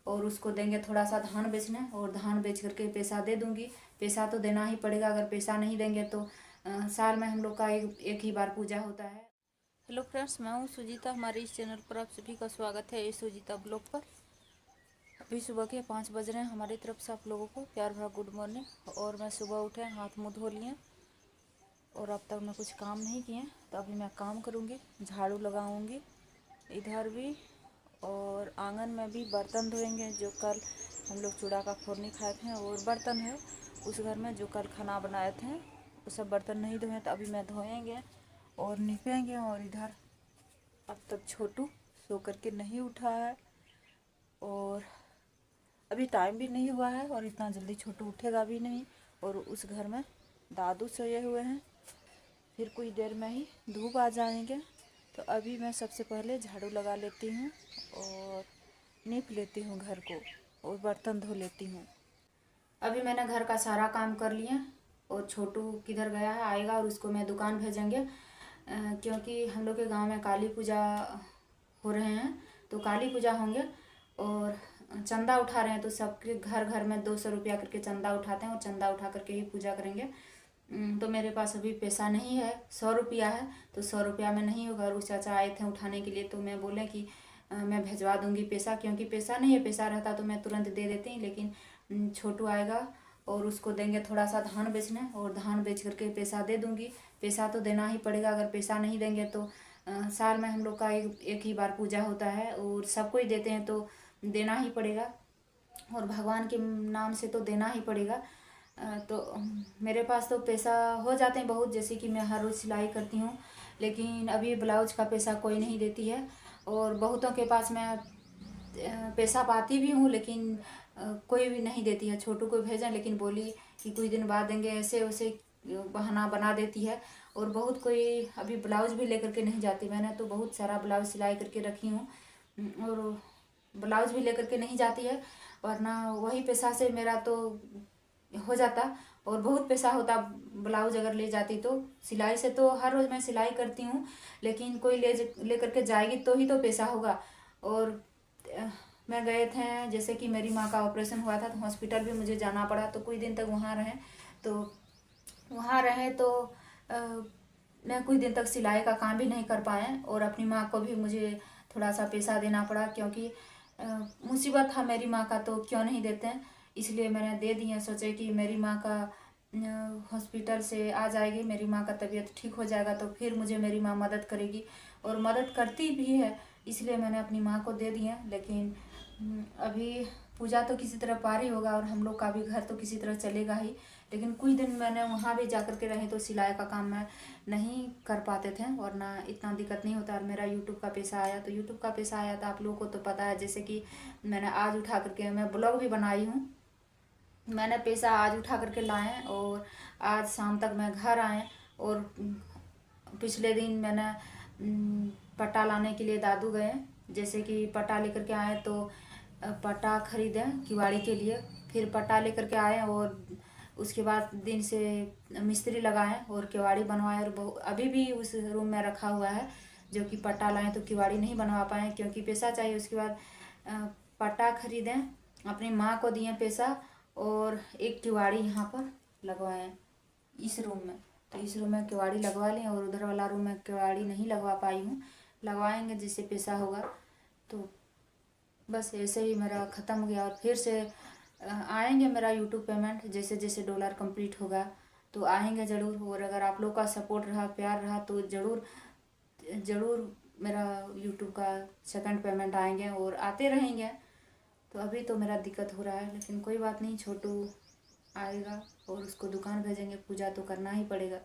और उसको देंगे थोड़ा सा धान बेचने, और धान बेच करके पैसा दे दूँगी। पैसा तो देना ही पड़ेगा, अगर पैसा नहीं देंगे तो साल में हम लोग का एक ही बार पूजा होता है। हेलो फ्रेंड्स, मैं हूँ सुजीता। हमारे इस चैनल पर आप सभी का स्वागत है, इस सुजीता ब्लॉग पर। अभी सुबह के 5 बज रहे हैं। हमारी तरफ से आप लोगों को प्यार भरा गुड मॉर्निंग। और मैं सुबह उठे, हाथ मुँह धो लिए और अब तक मैं कुछ काम नहीं किए, तो अभी मैं काम करूँगी। झाड़ू लगाऊँगी इधर भी, और आंगन में भी बर्तन धोएंगे। जो कल हम लोग चूड़ा का फोरनी खाए थे, और बर्तन है उस घर में जो कल खाना बनाए थे, वो सब बर्तन नहीं धोए, तो अभी मैं धोएंगे और निपेंगे। और इधर अब तक छोटू सो करके नहीं उठा है, और अभी टाइम भी नहीं हुआ है, और इतना जल्दी छोटू उठेगा भी नहीं। और उस घर में दादू सोए हुए हैं, फिर कुछ देर में ही धूप आ जाएंगे। तो अभी मैं सबसे पहले झाड़ू लगा लेती हूँ और नीप लेती हूँ घर को, और बर्तन धो लेती हूँ। अभी मैंने घर का सारा काम कर लिया, और छोटू किधर गया है, आएगा और उसको मैं दुकान भेजेंगे, क्योंकि हम लोग के गांव में काली पूजा हो रहे हैं। तो काली पूजा होंगे और चंदा उठा रहे हैं, तो सबके घर घर में 200 रुपया करके चंदा उठाते हैं, और चंदा उठा करके ही पूजा करेंगे। तो मेरे पास अभी पैसा नहीं है, 100 रुपया है, तो 100 रुपया में नहीं होगा। और चाचा आए थे उठाने के लिए, तो मैं बोले कि मैं भिजवा दूंगी पैसा, क्योंकि पैसा नहीं है। पैसा रहता तो मैं तुरंत दे देती, लेकिन छोटू आएगा और उसको देंगे थोड़ा सा धान बेचने, और धान बेच करके पैसा दे दूंगी। पैसा तो देना ही पड़ेगा, अगर पैसा नहीं देंगे तो साल में हम लोग का एक ही बार पूजा होता है, और सबको ही देते हैं तो देना ही पड़ेगा, और भगवान के नाम से तो देना ही पड़ेगा। तो मेरे पास तो पैसा हो जाते हैं बहुत, जैसे कि मैं हर रोज़ सिलाई करती हूँ, लेकिन अभी ब्लाउज का पैसा कोई नहीं देती है। और बहुतों के पास मैं पैसा पाती भी हूँ, लेकिन कोई भी नहीं देती है। छोटू को भेजा, लेकिन बोली कि कुछ दिन बाद देंगे, ऐसे वैसे बहाना बना देती है। और बहुत कोई अभी ब्लाउज भी लेकर के नहीं जाती। मैंने तो बहुत सारा ब्लाउज सिलाई करके रखी हूँ, और ब्लाउज भी लेकर के नहीं जाती है, वरना वही पैसा से मेरा तो हो जाता। और बहुत पैसा होता ब्लाउज अगर ले जाती तो। सिलाई से तो हर रोज़ मैं सिलाई करती हूँ, लेकिन कोई ले करके जाएगी तो ही तो पैसा होगा। और मैं गए थे, जैसे कि मेरी माँ का ऑपरेशन हुआ था, तो हॉस्पिटल भी मुझे जाना पड़ा, तो कुछ दिन तक वहाँ रहे। तो मैं कुछ दिन तक सिलाई का काम भी नहीं कर पाए, और अपनी माँ को भी मुझे थोड़ा सा पैसा देना पड़ा, क्योंकि मुसीबत था मेरी माँ का, तो क्यों नहीं देते हैं, इसलिए मैंने दे दिए। सोचे कि मेरी माँ का हॉस्पिटल से आ जाएगी, मेरी माँ का तबीयत ठीक हो जाएगा, तो फिर मुझे मेरी माँ मदद करेगी, और मदद करती भी है, इसलिए मैंने अपनी माँ को दे दिए। लेकिन अभी पूजा तो किसी तरह पार ही होगा, और हम लोग का भी घर तो किसी तरह चलेगा ही। लेकिन कुछ दिन मैंने वहाँ भी जा कर के रही, तो सिलाई का काम मैं नहीं कर पाते थे, वरना इतना दिक्कत नहीं होता। और मेरा यूट्यूब का पैसा आया, तो यूट्यूब का पैसा आया तो आप लोगों को तो पता है, जैसे कि मैंने आज उठा करके मैं ब्लॉग भी बनाई हूँ। मैंने पैसा आज उठा करके लाए, और आज शाम तक मैं घर आए। और पिछले दिन मैंने पट्टा लाने के लिए दादू गए, जैसे कि पट्टा लेकर के आए, तो पट्टा खरीदे किवाड़ी के लिए, फिर पट्टा लेकर के आए, और उसके बाद दिन से मिस्त्री लगाए और किवाड़ी बनवाए। और अभी भी उस रूम में रखा हुआ है, जो कि पट्टा लाएँ तो किवाड़ी नहीं बनवा पाए, क्योंकि पैसा चाहिए। उसके बाद पट्टा खरीदें, अपनी माँ को दिए पैसा, और एक किवाड़ी यहाँ पर लगवाएं इस रूम में। तो इस रूम में किवाड़ी लगवा लें, और उधर वाला रूम में किवाड़ी नहीं लगवा पाई हूँ, लगवाएंगे जिससे पैसा होगा। तो बस ऐसे ही मेरा ख़त्म हो गया। और फिर से आएंगे मेरा यूट्यूब पेमेंट, जैसे जैसे डॉलर कंप्लीट होगा तो आएंगे ज़रूर। और अगर आप लोग का सपोर्ट रहा, प्यार रहा, तो ज़रूर मेरा यूट्यूब का सेकंड पेमेंट आएंगे, और आते रहेंगे। तो अभी तो मेरा दिक्कत हो रहा है, लेकिन कोई बात नहीं, छोटू आएगा और उसको दुकान भेजेंगे, पूजा तो करना ही पड़ेगा।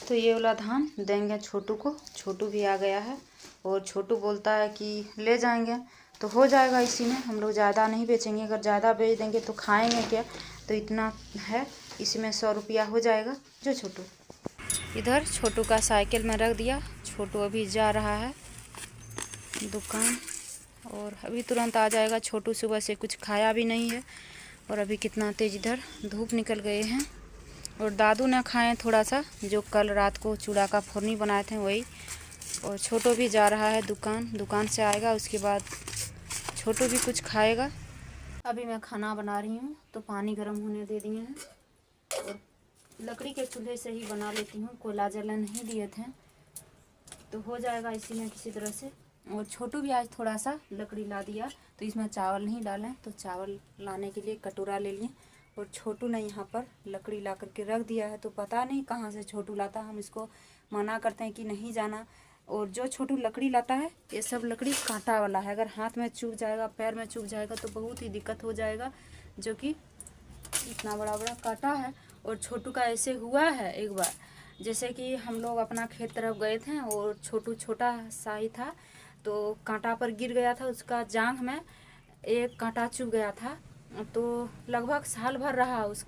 तो ये वाला धान देंगे छोटू को। छोटू भी आ गया है, और छोटू बोलता है कि ले जाएंगे, तो हो जाएगा इसी में। हम लोग ज़्यादा नहीं बेचेंगे, अगर ज़्यादा बेच देंगे तो खाएंगे क्या, तो इतना है, इसमें 100 रुपया हो जाएगा। जो छोटू इधर छोटू का साइकिल में रख दिया। छोटू अभी जा रहा है दुकान, और अभी तुरंत आ जाएगा। छोटू सुबह से कुछ खाया भी नहीं है, और अभी कितना तेज़ इधर धूप निकल गए हैं। और दादू ने खाए थोड़ा सा, जो कल रात को चूड़ा का फोरनी बनाए थे वही। और छोटू भी जा रहा है दुकान से आएगा, उसके बाद छोटू भी कुछ खाएगा, अभी मैं खाना बना रही हूँ, तो पानी गर्म होने दे दिए हैं और लकड़ी के चूल्हे से ही बना लेती हूँ, कोयला जला नहीं दिए थे, तो हो जाएगा इसी में किसी तरह से। और छोटू भी आज थोड़ा सा लकड़ी ला दिया, तो इसमें चावल नहीं डालें, तो चावल लाने के लिए कटोरा ले लिए। और छोटू ने यहाँ पर लकड़ी ला करके रख दिया है, तो पता नहीं कहाँ से छोटू लाता, हम इसको मना करते हैं कि नहीं जाना। और जो छोटू लकड़ी लाता है, ये सब लकड़ी कांटा वाला है, अगर हाथ में चुभ जाएगा, पैर में चुभ जाएगा तो बहुत ही दिक्कत हो जाएगा, जो कि इतना बड़ा बड़ा कांटा है। और छोटू का ऐसे हुआ है एक बार, जैसे कि हम लोग अपना खेत तरफ गए थे और छोटू छोटा सा ही था, तो कांटा पर गिर गया था, उसका जांघ में एक कांटा चुभ गया था, तो लगभग साल भर रहा उस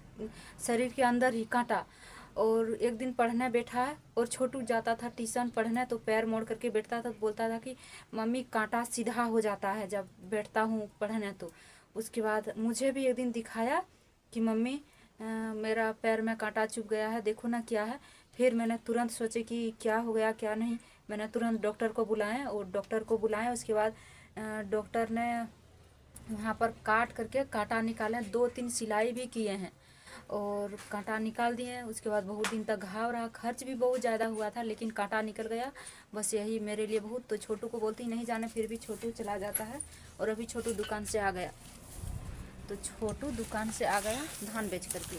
शरीर के अंदर ही कांटा। और एक दिन पढ़ने बैठा है, और छोटू जाता था ट्यूशन पढ़ने, तो पैर मोड़ करके बैठता था, तो बोलता था कि मम्मी कांटा सीधा हो जाता है जब बैठता हूँ पढ़ने। तो उसके बाद मुझे भी एक दिन दिखाया कि मम्मी मेरा पैर में कांटा चुभ गया है, देखो ना क्या है। फिर मैंने तुरंत सोचे कि क्या हो गया क्या नहीं, मैंने तुरंत डॉक्टर को बुलाया, और डॉक्टर को बुलाया। उसके बाद डॉक्टर ने वहाँ पर काट करके कांटा निकाले, 2-3 सिलाई भी किए हैं और कांटा निकाल दिए। उसके बाद बहुत दिन तक घाव रहा, खर्च भी बहुत ज़्यादा हुआ था, लेकिन कांटा निकल गया, बस यही मेरे लिए बहुत। तो छोटू को बोलती नहीं जाने, फिर भी छोटू चला जाता है। और अभी छोटू दुकान से आ गया, तो छोटू दुकान से आ गया धान बेच करके,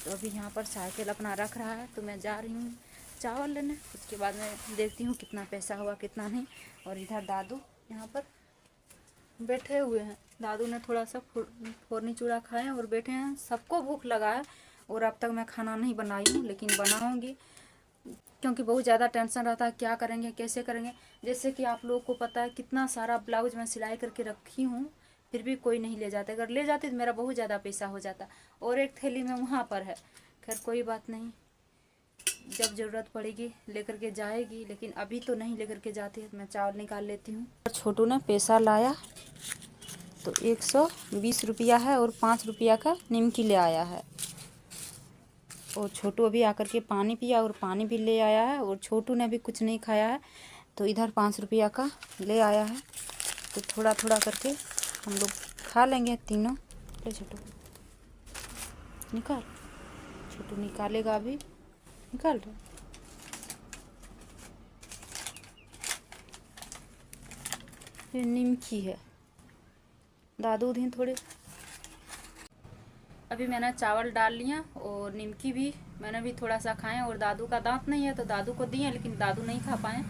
तो अभी यहाँ पर साइकिल अपना रख रहा है, तो मैं जा रही हूँ चावल लेने। उसके बाद मैं देखती हूँ कितना पैसा हुआ कितना नहीं। और इधर दादू यहाँ पर बैठे हुए हैं, दादू ने थोड़ा सा फोरनी चूड़ा खाए और बैठे हैं। सबको भूख लगा है, और अब तक मैं खाना नहीं बनाई हूँ, लेकिन बनाऊँगी, क्योंकि बहुत ज़्यादा टेंशन रहता है क्या करेंगे कैसे करेंगे। जैसे कि आप लोगों को पता है कितना सारा ब्लाउज मैं सिलाई करके रखी हूँ, फिर भी कोई नहीं ले जाता। अगर ले जाते तो मेरा बहुत ज़्यादा पैसा हो जाता, और एक थैली में वहाँ पर है। खैर कोई बात नहीं, जब ज़रूरत पड़ेगी लेकर के जाएगी, लेकिन अभी तो नहीं लेकर के जाती है। मैं चावल निकाल लेती हूँ। छोटू ने पैसा लाया, तो 120 रुपया है, और 5 रुपया का निमकी ले आया है। और छोटू अभी आकर के पानी पिया और पानी भी ले आया है, और छोटू ने भी कुछ नहीं खाया है, तो इधर 5 रुपया का ले आया है। तो थोड़ा थोड़ा करके हम लोग खा लेंगे तीनों। ले छोटू निकाल, छोटू निकालेगा अभी, निकाल रहा। ये निमकी है, दादू दिन थोड़े। अभी मैंने चावल डाल लिया और निमकी भी मैंने भी थोड़ा सा खाए, और दादू का दांत नहीं है तो दादू को दिए, लेकिन दादू नहीं खा पाए,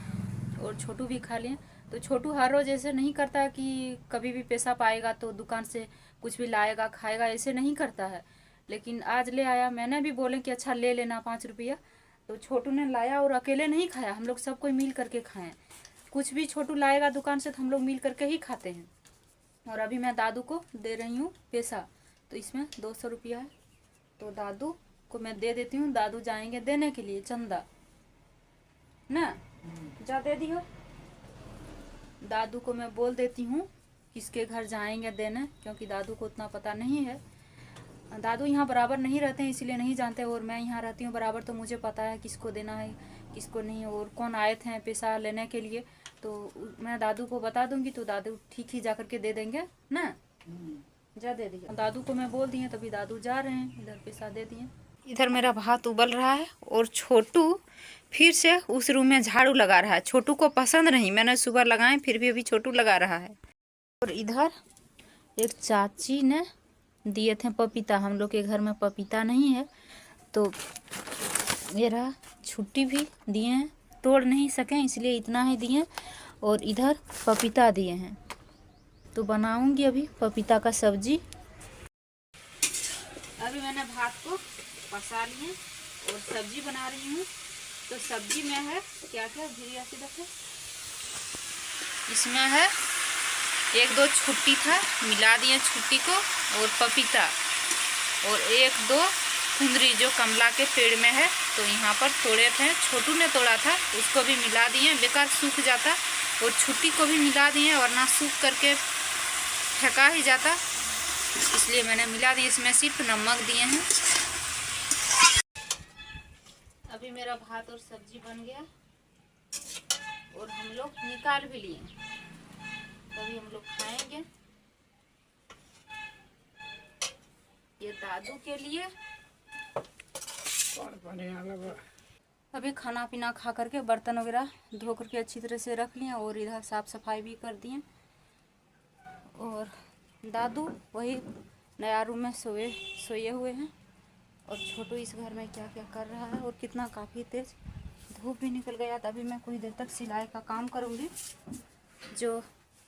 और छोटू भी खा लिए। तो छोटू हर रोज़ ऐसे नहीं करता कि कभी भी पैसा पाएगा तो दुकान से कुछ भी लाएगा खाएगा, ऐसे नहीं करता है। लेकिन आज ले आया, मैंने भी बोले कि अच्छा ले लेना 5 रुपया, तो छोटू ने लाया और अकेले नहीं खाया, हम लोग सब कोई मिल करके खाएं। कुछ भी छोटू लाएगा दुकान से तो हम लोग मिल करके ही खाते हैं। और अभी मैं दादू को दे रही हूँ पैसा, तो इसमें 200 रुपया है, तो दादू को मैं दे देती हूँ। दादू जाएंगे देने के लिए चंदा ना, जा दे दियो। दादू को मैं बोल देती हूँ किसके घर जाएंगे देने, क्योंकि दादू को उतना पता नहीं है। दादू यहाँ बराबर नहीं रहते हैं, इसलिए नहीं जानते, और मैं यहाँ रहती हूँ बराबर, तो मुझे पता है किसको देना है किसको नहीं, और कौन आए थे पैसा लेने के लिए। तो मैं दादू को बता दूंगी, तो दादू ठीक ही जा करके दे देंगे ना, जा दे दिया। दादू को मैं बोल दिए, तभी दादू जा रहे हैं, इधर पैसा दे दिए। इधर मेरा भात उबल रहा है, और छोटू फिर से उस रूम में झाड़ू लगा रहा है। छोटू को पसंद नहीं, मैंने सुबह लगाए, फिर भी अभी छोटू लगा रहा है। और इधर एक चाची ने दिए थे पपीता, हम लोग के घर में पपीता नहीं है, तो मेरा छुट्टी भी दिए हैं, तोड़ नहीं सकें इसलिए इतना ही दिए। और इधर पपीता दिए हैं, तो बनाऊंगी अभी पपीता का सब्जी। अभी मैंने भात को पसा लिए और सब्जी बना रही हूँ। तो सब्जी में है क्या क्या धीरे से देखो, इसमें है 1-2 छुट्टी था, मिला दिए छुट्टी को, और पपीता, और 1-2 कुंदरी जो कमला के पेड़ में है, तो यहाँ पर तोड़े थे, छोटू ने तोड़ा था, उसको भी मिला दिए, बेकार सूख जाता, और छुट्टी को भी मिला दिए, वरना सूख करके फेंका ही जाता, इसलिए मैंने मिला दिया। इसमें सिर्फ नमक दिए हैं। अभी मेरा भात और सब्जी बन गया, और हम लोग निकाल भी लिए, तभी हम लोग खाएंगे। दादू के लिए। अभी खाना पीना खा करके बर्तन वगैरह धो करके अच्छी तरह से रख लिए और इधर साफ सफाई भी कर दिए। और दादू वही नया रूम में सोए हुए हैं। और छोटू इस घर में क्या क्या कर रहा है और कितना काफ़ी तेज धूप भी निकल गया। तभी मैं कुछ देर तक सिलाई का काम करूँगी। जो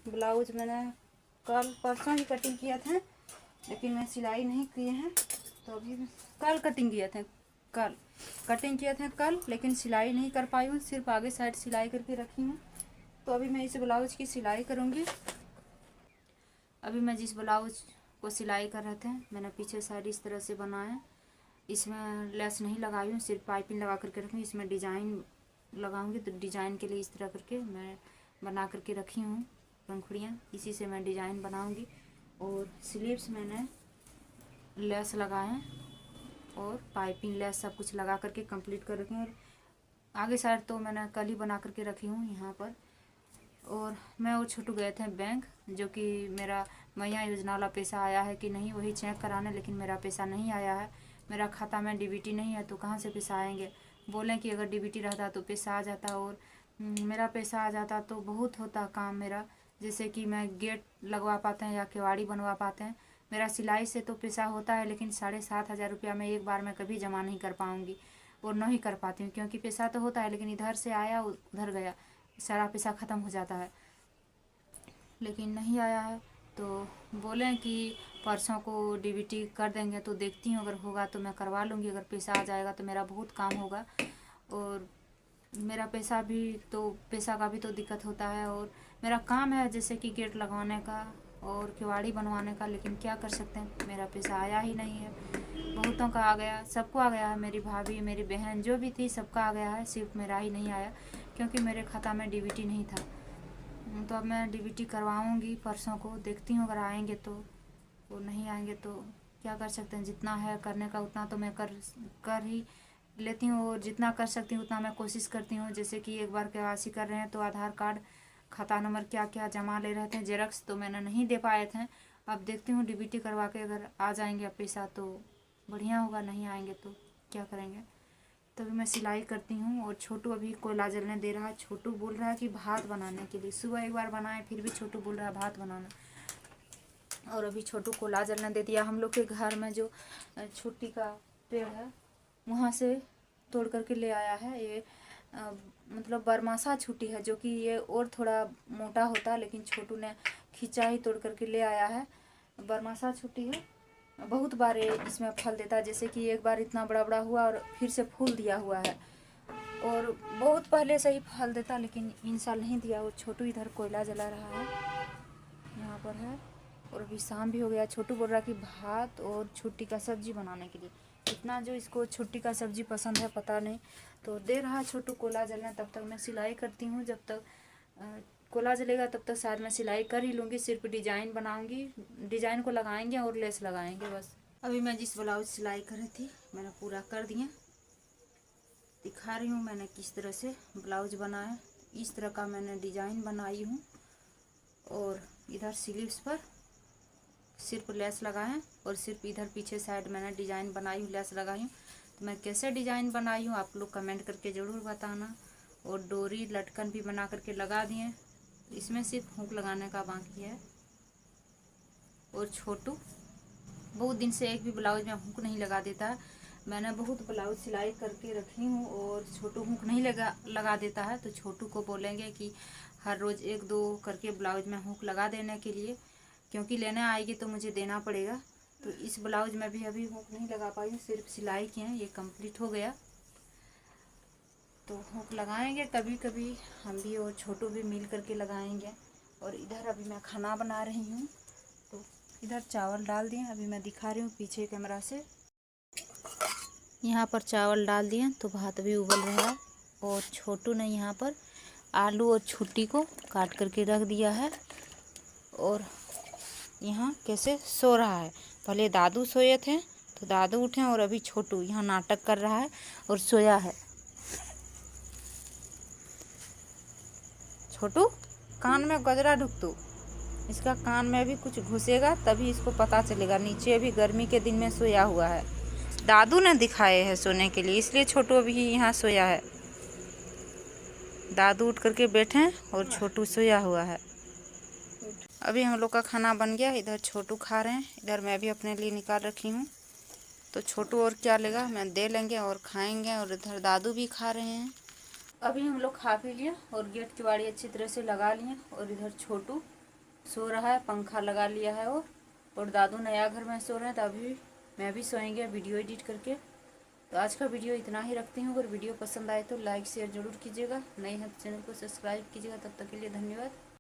ब्लाउज मैंने कल परसों ही कटिंग किया था, लेकिन मैं सिलाई नहीं किए हैं। तो अभी कल कटिंग किए थे, कल लेकिन सिलाई नहीं कर पाई हूँ, सिर्फ आगे साइड सिलाई करके रखी हूँ। तो अभी मैं इस ब्लाउज की सिलाई करूँगी। अभी मैं जिस ब्लाउज को सिलाई कर रहे थे, मैंने पीछे साइड इस तरह से बनाया। इसमें लेस नहीं लगाई हूँ, सिर्फ पाइपिंग लगा करके रखी हूँ। इसमें डिजाइन लगाऊंगी, तो डिजाइन के लिए इस तरह करके मैं बना करके रखी हूँ पंखुड़ियाँ, इसी से मैं डिजाइन बनाऊंगी। और स्लीव्स मैंने लेस लगाए और पाइपिंग लेस सब कुछ लगा करके कंप्लीट कर रखी हूँ। और आगे साइड तो मैंने कल ही बना करके रखी हूँ यहाँ पर। और मैं और छोटू गए थे बैंक, जो कि मेरा मैया योजना वाला पैसा आया है कि नहीं वही चेक कराने, लेकिन मेरा पैसा नहीं आया है। मेरा खाता में डीबीटी नहीं है, तो कहाँ से पैसा आएंगे। बोलें कि अगर डीबीटी रहता तो पैसा आ जाता, और मेरा पैसा आ जाता तो बहुत होता काम मेरा। जैसे कि मैं गेट लगवा पाते हैं या केवाड़ी बनवा पाते हैं। मेरा सिलाई से तो पैसा होता है, लेकिन 7,500 रुपया मैं एक बार में कभी जमा नहीं कर पाऊँगी और नहीं कर पाती हूँ, क्योंकि पैसा तो होता है लेकिन इधर से आया उधर गया, सारा पैसा ख़त्म हो जाता है। लेकिन नहीं आया है, तो बोलें कि परसों को डीबीटी कर देंगे। तो देखती हूँ, अगर होगा तो मैं करवा लूँगी। अगर पैसा आ जाएगा तो मेरा बहुत काम होगा। और मेरा पैसा का भी तो दिक्कत होता है। और मेरा काम है जैसे कि गेट लगवाने का और केवाड़ी बनवाने का, लेकिन क्या कर सकते हैं, मेरा पैसा आया ही नहीं है। बहुतों का आ गया, सबको आ गया है, मेरी भाभी मेरी बहन जो भी थी सबका आ गया है, सिर्फ मेरा ही नहीं आया, क्योंकि मेरे खाता में डीबीटी नहीं था। तो अब मैं डीबीटी करवाऊँगी परसों को, देखती हूँ अगर आएंगे तो। वो नहीं आएंगे तो क्या कर सकते हैं, जितना है करने का उतना तो मैं कर ही लेती हूँ। और जितना कर सकती हूँ उतना मैं कोशिश करती हूँ। जैसे कि एक बार केवाईसी कर रहे हैं तो आधार कार्ड, खाता नंबर क्या क्या जमा ले रहे थे, जेरॉक्स तो मैंने नहीं दे पाए थे। अब देखती हूँ डीबीटी करवा के अगर आ जाएंगे पैसा तो बढ़िया होगा, नहीं आएंगे तो क्या करेंगे। तभी मैं सिलाई करती हूँ। और छोटू अभी कोयला जलने दे रहा है। छोटू बोल रहा है कि भात बनाने के लिए, सुबह एक बार बनाए फिर भी छोटू बोल रहा है भात बनाना। और अभी छोटू कोयला जलने दे दिया। हम लोग के घर में जो छुट्टी का पेड़ है वहाँ से तोड़ करके ले आया है। ये मतलब बरमासा छुट्टी है, जो कि ये और थोड़ा मोटा होता है, लेकिन छोटू ने खींचा ही तोड़ करके ले आया है। बरमासा छुट्टी है, बहुत बार इसमें फल देता है। जैसे कि एक बार इतना बड़ा बड़ा हुआ और फिर से फूल दिया हुआ है, और बहुत पहले से ही फल देता, लेकिन इन साल नहीं दिया। वो छोटू इधर कोयला जला रहा है, यहाँ पर है। और अभी शाम भी हो गया। छोटू बोल रहा कि भात और छुट्टी का सब्जी बनाने के लिए, इतना जो इसको छुट्टी का सब्जी पसंद है पता नहीं। तो दे रहा है छोटू कोयला जलने, तब तक मैं सिलाई करती हूँ। जब तक कोयला जलेगा तब तक शायद मैं सिलाई कर ही लूँगी। सिर्फ डिजाइन बनाऊँगी, डिजाइन को लगाएंगे और लेस लगाएंगे बस। अभी मैं जिस ब्लाउज सिलाई कर रही थी मैंने पूरा कर दिया, दिखा रही हूँ मैंने किस तरह से ब्लाउज बनाया। इस तरह का मैंने डिजाइन बनाई हूँ। और इधर स्लीव्स पर सिर्फ लेस लगाए, और सिर्फ इधर पीछे साइड मैंने डिजाइन बनाई हूँ, लेस लगाई हूँ। तो मैं कैसे डिजाइन बनाई हूँ आप लोग कमेंट करके ज़रूर बताना। और डोरी लटकन भी बना करके लगा दिए, इसमें सिर्फ हुक लगाने का बाकी है। और छोटू बहुत दिन से एक भी ब्लाउज में हुक नहीं लगा देता। मैंने बहुत ब्लाउज सिलाई करके रखी हूँ और छोटू हुक नहीं लगा देता है। तो छोटू को बोलेंगे कि हर रोज़ 1-2 करके ब्लाउज में हुक लगा देने के लिए, क्योंकि लेने आएगी तो मुझे देना पड़ेगा। तो इस ब्लाउज में भी अभी हुक नहीं लगा पाई हूँ, सिर्फ सिलाई किए हैं, ये कंप्लीट हो गया। तो हुक लगाएंगे कभी कभी हम भी और छोटू भी मिल करके लगाएंगे। और इधर अभी मैं खाना बना रही हूँ, तो इधर चावल डाल दिए। अभी मैं दिखा रही हूँ पीछे कैमरा से, यहाँ पर चावल डाल दिए तो भात भी उबल रहा है। और छोटू ने यहाँ पर आलू और छुट्टी को काट करके रख दिया है। और यहाँ कैसे सो रहा है, पहले दादू सोए थे तो दादू उठे, और अभी छोटू यहाँ नाटक कर रहा है और सोया है। छोटू कान में गजरा ढुक तू, इसका कान में भी कुछ घुसेगा तभी इसको पता चलेगा। नीचे अभी गर्मी के दिन में सोया हुआ है। दादू ने दिखाए हैं सोने के लिए, इसलिए छोटू अभी यहाँ सोया है। दादू उठ करके बैठे और छोटू सोया हुआ है। अभी हम लोग का खाना बन गया। इधर छोटू खा रहे हैं, इधर मैं भी अपने लिए निकाल रखी हूँ। तो छोटू और क्या लेगा, मैं दे लेंगे और खाएंगे। और इधर दादू भी खा रहे हैं। अभी हम लोग खा पी लिया और गेट की बाड़ी अच्छी तरह से लगा लिए। और इधर छोटू सो रहा है, पंखा लगा लिया है। और दादू नया घर में सो रहे हैं। तो अभी मैं भी सोएंगे वीडियो एडिट करके। तो आज का वीडियो इतना ही रखती हूँ। अगर वीडियो पसंद आए तो लाइक शेयर जरूर कीजिएगा। नए हैं तो चैनल को सब्सक्राइब कीजिएगा। तब तक के लिए धन्यवाद।